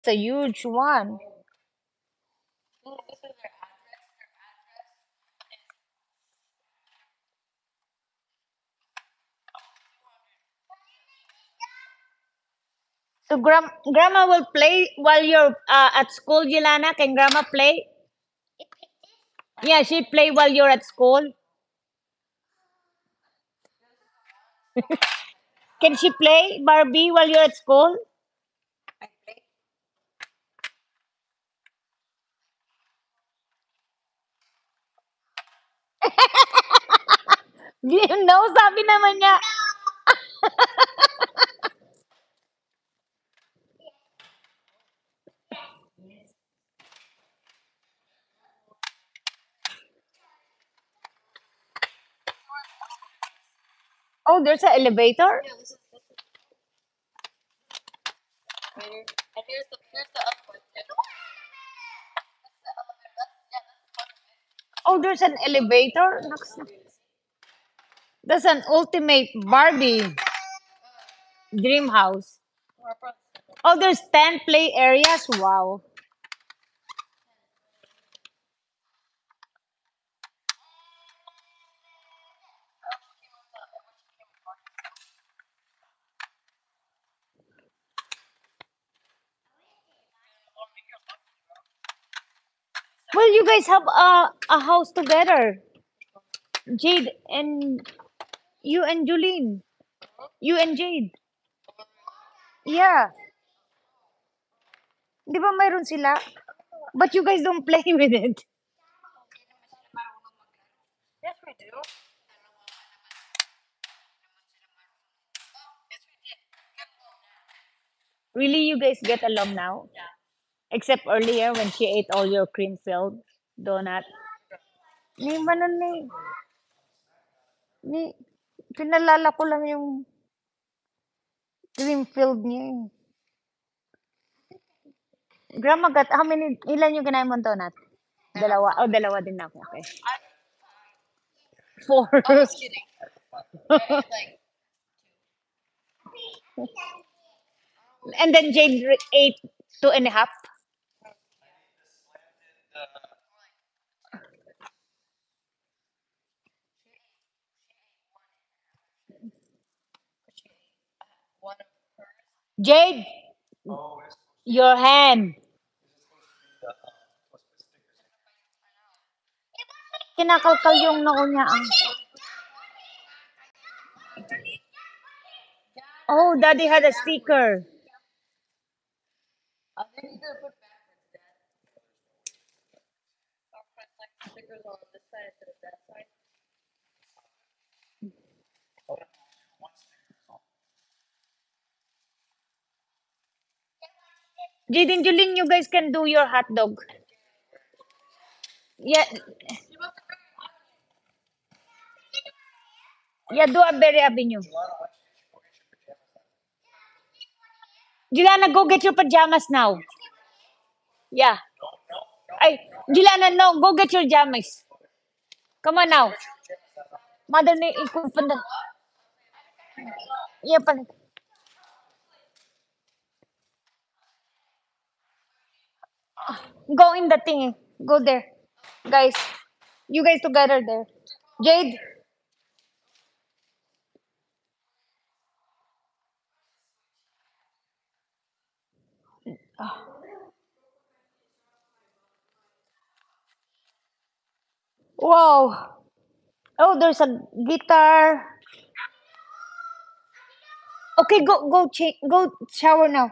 It's a huge one. So grandma will play while you're at school, Jelana. Can grandma play? Yeah, she play while you're at school. Can she play Barbie while you're at school? No, sabi naman niya. Oh, there's an elevator? Oh, there's an elevator? That's an ultimate Barbie dream house. Oh, there's 10 play areas? Wow. Well, you guys have a house together. Jade and you and Julene. You and Jade. Yeah. Di ba mayroon sila? But you guys don't play with it. Really, you guys get along now? Except earlier when she ate all your cream-filled donut. Ni ano ni pinalala ko lang yung cream-filled niya eh. Grandma got, how many, ilan yung kinain mong donut? Dalawa. Oh, dalawa din ako. Okay. Four. And then Jade ate two and a half. Jade, your hand. Kinakalkal yung noo niya. Ah. Oh, daddy had a sticker. Jade and Julene, you guys can do your hot dog. Yeah, yeah, do a berry avenue. Juliana, go get your pajamas now. Yeah. Ay, Juliana, no, go get your jammies. Come on now. Mother ni ipunta. Yeah, pan. Go in the thing. Go there. Guys, you guys together there. Jade, wow. Oh, there's a guitar. Okay, go shower now.